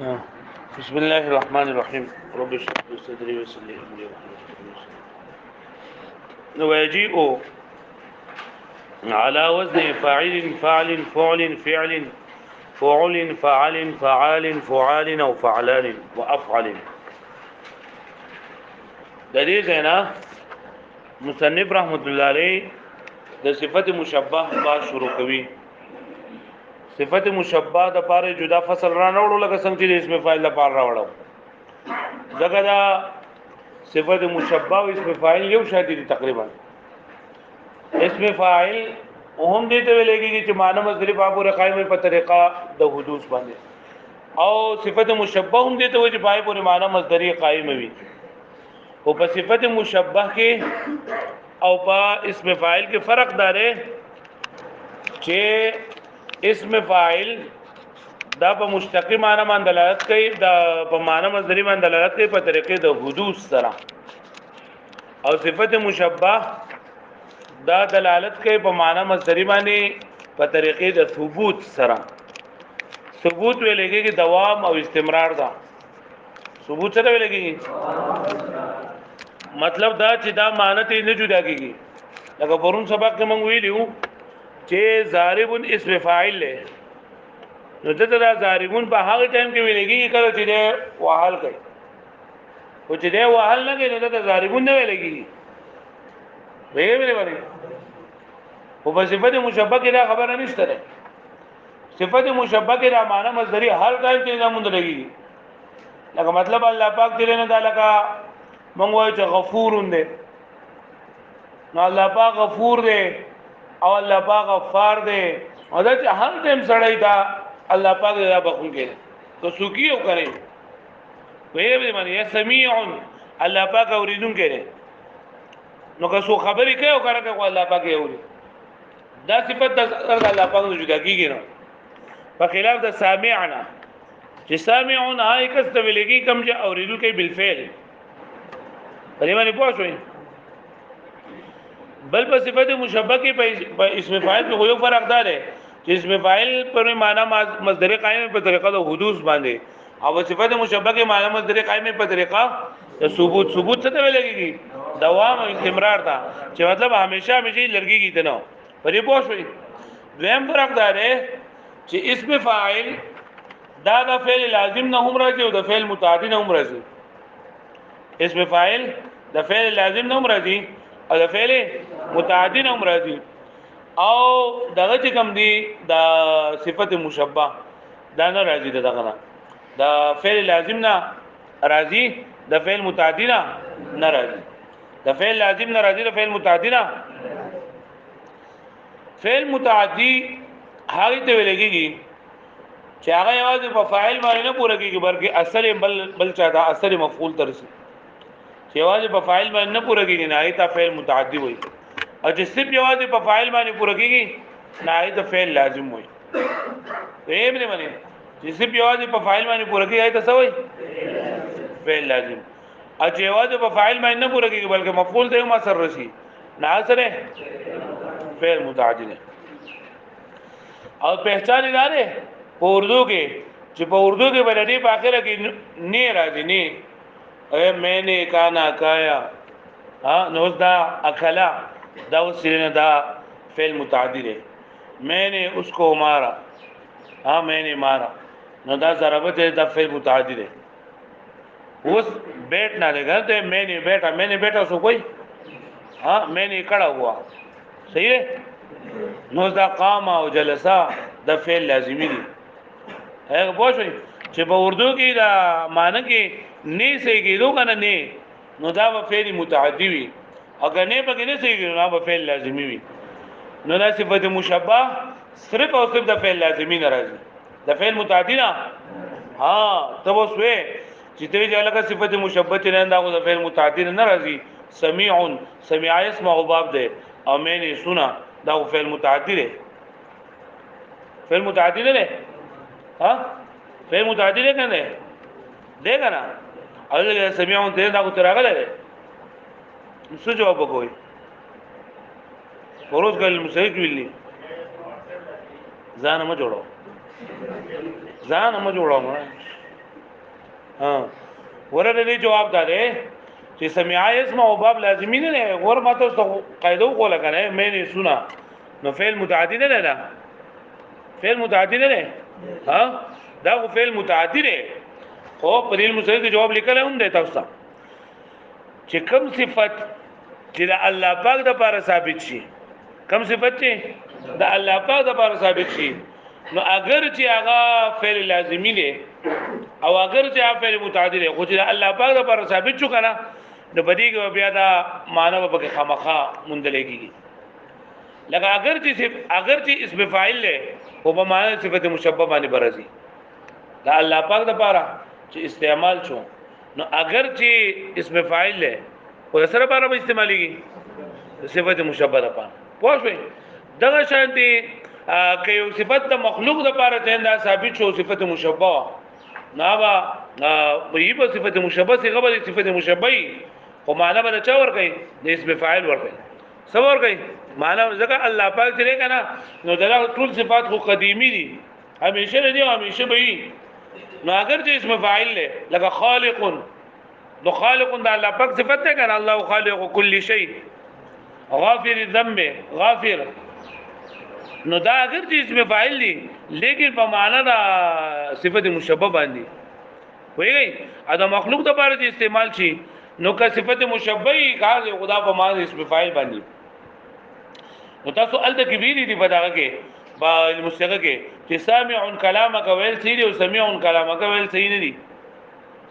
آه. بسم الله الرحمن الرحيم رب اشرح لي صدري ويسر لي امري واحلل عقدة من لساني. ويجيء على وزن فاعل فعل فعل فعل فعل فعل فعال فعال او فعلان وافعل. د دې ځنا مصنف رحمت الله علیه د صفت مشبہ با شروع کوي. صفت مشبہ د پاره جدا فصل را نه وړو لکه څنګه چې اسم فاعل لپاره را وړو. ځکه دا صفت مشبہ او اسم فاعل یو شاته دي تقریبا. اسم فاعل هم دې ته ویلېږي چې معنی مصدر باب رقائم په طریقه د حدوث باندې او صفت مشبہ هم دې ته وایي چې پای پورې معنی مصدری قائم وي. او په صفت مشبہ کې او په اسم فاعل کې فرق داره چې اسم فاعل دا په مشتق معنی باندې دلالت کوي، دا په معنی مصدری باندې دلالت کوي په طریقې د حدوث سره، او صفت مشبہ دا دلالت کوي په معنی مصدری باندې په طریقې د ثبوت سره. ثبوت ویلېږي چې دوام او استمرار دا. ثبوت سره ویلېږي مطلب دا چې دا معنی ته نه جدا کیږي. لکه پرون سبق کې مونږ ویلو چې ضارب اسم فاعل له نو دته دا ضاربون په هغه ټایم کې ویلېږي کله چې د وحال کوي، او چې د وحال نه کوي نو دته ضاربون نه ویلېږي. ویلې باندې او په صفت مشبہ کې دا خبره نشته ده. صفت مشبہ کې دا معنی مصدری هر ټایم کې نه مونږ لګي. لکه مطلب الله پاک دې نه دا لکه مونږ وایو چې غفور دی، نو الله پاک غفور دی او الله پاک غفار دی، او دا چې هر ټایم سړی دا الله پاک دې دا بخون کې تو سوکیو کوي. ویلې باندې یا سمیع الله پاک اوریدون کې نو که څو خبرې کوي او کار کوي الله پاک یې اوري. دا صفت د الله پاک نه جدا کیږي نو په خلاف د سامعنا چې سامعون هاي کس ته ویلېږي کوم چې اوریدل کوي بالفعل. په دې باندې پوه شئ. بل په صفت مشبہ کې په اسم فاعل کې یو فرق دی چې اسم فاعل پر معنی مصدر قائم په طریقه د حدوث باندې، او په صفت مشبہ کې معنی مصدر قائم په طریقه د ثبوت. ثبوت څه ته ویلېږي دوام او استمرار تا، چې مطلب همیشه لرګيږي ته نو. په دې پوه شئ. دویم فرق دی چې اسم فاعل دا د فعل لازم نه هم راځي او د فعل متعدی نه هم راځي. اسم فاعل د فعل لازم نه هم راځي او د فعل متعدی نه هم راځي. او دغه چې کوم دی د صفت مشبہ دا نه راځي، دغه نه د فعل لازم نه راځي، د فعل متعدی نه راځي. د فعل لازم نه راځي، د فعل متعدی نه. فعل متعدی هغه ته ویلېږي چې هغه یوازې په فاعل باندې نه پوره کیږي بلکې اصل بل چا دا اصل مفعول ترسي. چې یوازې په فاعل باندې نه پوره کیږي نه ایت فعل متعدی وایي، او چې صرف یوازې په فاعل باندې پوره کیږي نه ایت فعل لازم وایي. په دې باندې چې صرف یوازې په فاعل باندې پوره کیږي ایت څه وایي؟ فعل لازم. او چې یوازې په فاعل باندې نه پوره کیږي بلکې مفعول ته هم اثر رسي نه سره فعل متعدی نه. او پہچان ادارے په اردو کې چې په اردو کې بلدی په اخره کې نه راځي نه میں نے کانا کایا نو دا اکلا دا وسیله دا فعل متعدی ہے. میں نے اس کو مارا میں نے مارا نو دا ضربت ہے دا فعل متعدی ہے. اس بیٹھنا لگا تو میں نے بیٹھا سو کوئی میں نے کھڑا ہوا صحیح ہے. نو دا قام او جلسا د فعل لازمی دي. هغه پوښوي چې په اردو کې دا معنی کې نه صحیح کېدو کنه نه نو دا به فعل متعدی وي، اگر نه پکې نه صحیح کېدو نو به فعل لازمی وي. نو دا صفت مشبہ صرف او صرف د فعل لازمی نه راځي، د فعل متعدی نه. ته وسوي چې ته یې الګا صفت مشبہ چې نه دا د فعل متعدی نه راځي. سميع اسم باب ده او میں نے سنا دا فعل متعدی ده. فعل متعدی نه ده فعل متعدی نه کنه ده کنه اول سميعون ته دا کو تراغله ده. څه جواب وکوي؟ ورځ ګل مسعود ویلي ځان ما جوړو ها ورته دې جواب دارې چې سمع اسم او باب لازمی نه نه ور ماته قاعده وکړه کنه مې نه سنا نو فعل متعدی نه نه فعل متعدی نه نه ها دا فعل متعدی نه خو په دې مسله کې جواب لیکل هم دی تاسو چې کوم صفت چې د الله پاک د لپاره ثابت شي کوم صفت چې د الله پاک د لپاره ثابت شي نو اگر چې هغه فعل لازمی دی او اگر چې هغه فعل متعدی دی خو چې د الله پاک د لپاره ثابت شو کنه نو بدی کې بیا دا معنی په کې خامخا مندلېږي لکه اگر چې اسم فاعل له او په معنی صفت مشبہ باندې برازي دا الله پاک د لپاره چې استعمال شو نو اگر چې اسم فاعل له او سره لپاره به استعماليږي صفت مشبہ لپاره پوښوي دغه شانتي که یو صفت د مخلوق د لپاره څنګه ثابت شو صفت مشبہ نا با په صفت مشبہ څخه به صفت مشبہ او معنی به چا ور کوي د اسم فاعل ور کوي څو ور کوي معنی ځکه الله پاک دې کنه نو دا ټول صفات خو قدیمی دي همیشه دي او همیشه به وي نو اگر چې اسم فاعل له لکه خالق نو خالق د الله پاک صفت ده کنه الله خالق كل شيء غافر الذنب غافر نو دا اگر چې اسم فاعل دي لیکن په معنا دا صفت مشبہ باندې وایي دا مخلوق د لپاره استعمال شي نو که صفت مشبہ کار خدا په معنا اسم فاعل باندې نو تاسو ال د کبیری دی بداغه کې با المستغه کې چې سامع کلامک ویل صحیح او سميع کلامک ویل صحیح نه دي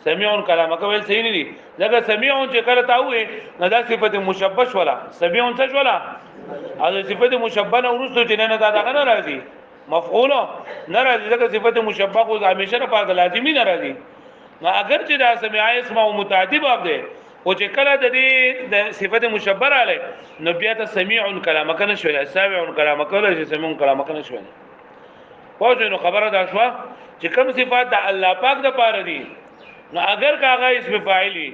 سميع کلامک ویل صحیح نه دي ځکه سميع چې کله تاوي نه دا صفت مشبہ ولا سميع څه ولا او صفت مشبہ نه ورستو چې نه دا دغه نه راځي مفعول نه راځي ځکه صفت مشبہ خو همیشه لپاره لازمي نه راځي نو اگر چې دا سمع اسم او متعدی باب دی او چې کله د دې د صفت مشبہ رااله نو بیا ته سميع کلامک نه شول سامع کلامک ولا چې سميع کلامک نه شول پوه نو خبره دا شو چې کوم صفات د الله پاک د پاره دي نو اگر کاغه اسم فاعلی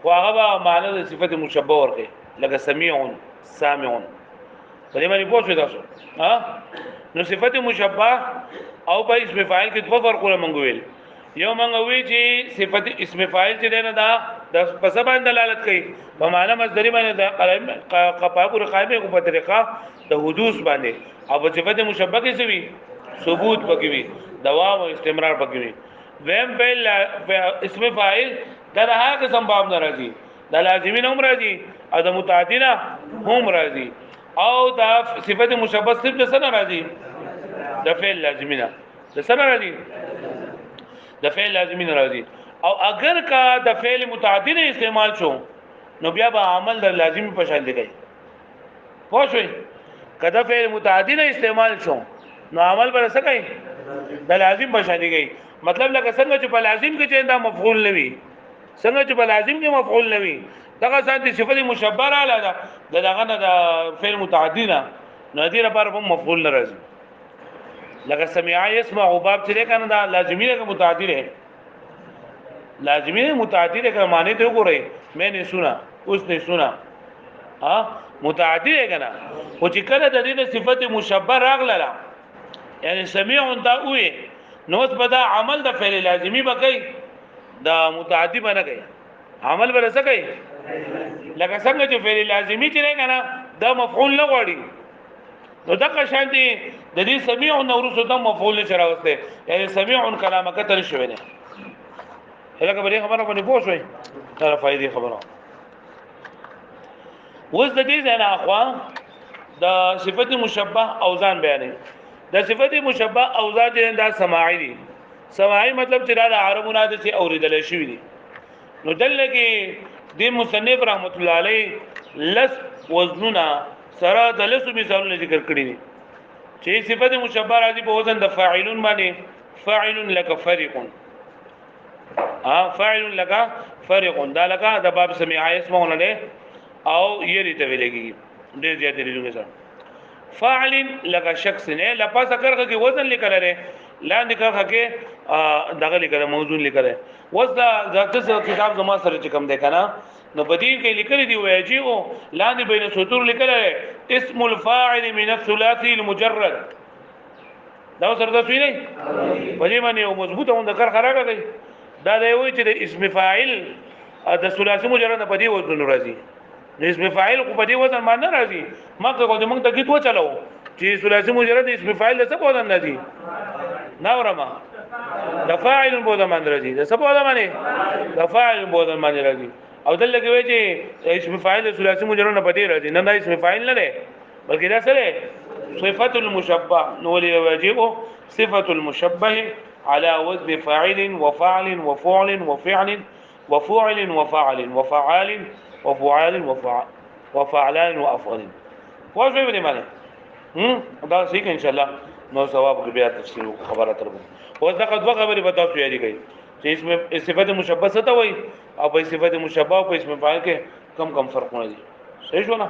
خو هغه معنی د صفت مشبہ ورته لکه سميع سامع په دې باندې پوه شو تاسو ها نو صفت مشبہ او په اسم فاعل کې دوه فرقونه منګویل یو منګوي چې صفت اسم فاعل چې نه دا د پسبان دلالت کوي په معنا مصدری باندې د قپاقو قائمه کو په طریقه د حدوث باندې او په صفت مشبہ کې سوي ثبوت پکې وي دوام او استمرار پکې وي ویم په اسم فاعل دا هغه قسم باب ناراضي د لازمین هم راځي او د متعدینا هم راځي او دا صفت مشبہ صرف د سره راځي د فعل لازمینا د سره راځي د فعل لازمین راځي او اگر کا د فعل متعدی نه استعمال شو نو بیا به عمل د لازمی په شان دی پوه شئ کله فعل متعدی نه استعمال شو نو عمل به څه کوي د لازم په شان دی مطلب لکه څنګه چې په لازم کې چې دا مفعول نه وي څنګه چې په لازم کې مفعول نه وي دغه ځان صفت مشبہ را لاله دغه نه د فعل متعدی نه نو دې لپاره هم مفعول نه راځي لکه سمع اسم او باب چې کنه دا لازمی نه متعدی نه لازمی نه متعدی نه معنی ته وګورئ میں نے سنا اس نے سنا ها متعدی نه کنه او چې کله د دې صفت مشبہ راغله یعنی سميع دا وې نو اوس بدا عمل د فعل لازمی بکای دا متعدی باندې کوي عمل به څه کوي لکه څنګه چې فعل لازمی چې نه کنه دا مفعول نه غواړي نو دغه شان دي د دې سميع نو ورسو د مفعول نشه راوسته یعنی سميع کلامک تر شوی نه هغه به خبره باندې پوښوي دا فائدې خبره وز د دې نه اخوا د صفت مشبہ اوزان بیانې د صفت مشبہ اوزان دا سماعي دي سماعي مطلب چې دا عربونه د څه اوریدل شوی دي نو دلته د مصنف رحمت الله علیه لس وزنونه سره د لسو مثالونه ذکر کړی دي چې صفت مشبہ راځي په وزن د فاعلون باندې فاعل لك فرق فاعل لك فرق دا لك د باب سمع اسمه نه او یری ته ویلېږي ډېر زیات لري سره فاعل لك شخص نه لپس کرغه کې وزن لیکل لري لاندې کرغه کې دغه لیکل موضوع لیکل وزن ذات کتاب زما سره چې کوم ده کنه نو بدین کې لیکل دی ویجیو لاندې بین سطور لیکل اسم الفاعل من الثلاثي المجرد دا سره د سوی نه په دې باندې یو مضبوطه اون د کار خراګه دی دا دی وایي چې د اسم فاعل د ثلاثي مجرد په دې وزن راځي د اسم فاعل کو په دې وزن باندې راځي مکه کو موږ ته کیتو چلو چې ثلاثي مجرد اسم فاعل د څه په وزن راځي ناورما د فاعل په وزن باندې راځي د څه په وزن باندې د فاعل په وزن باندې راځي او دلته کې وایي چې اسم فاعل د ثلاثي مجرد په دې راځي نه دا اسم فاعل نه دی بلکې دا سره صفه المشبه نو واجب صفه المشبه على وزن فاعل وفاعل وفعل وفعل وفعل وفاعل وفعال وفعال وفعلان وافعال واجب دې معنی دا صحیح ان شاء الله نو ثواب بیا تفصیل خبره تربو او دا قد خبره بتاو چې یاري کوي چې اسم صفت مشبه څه ته وایي او په صفت مشبه او په اسم فاعل کې کم فرقونه دي صحیح شو نه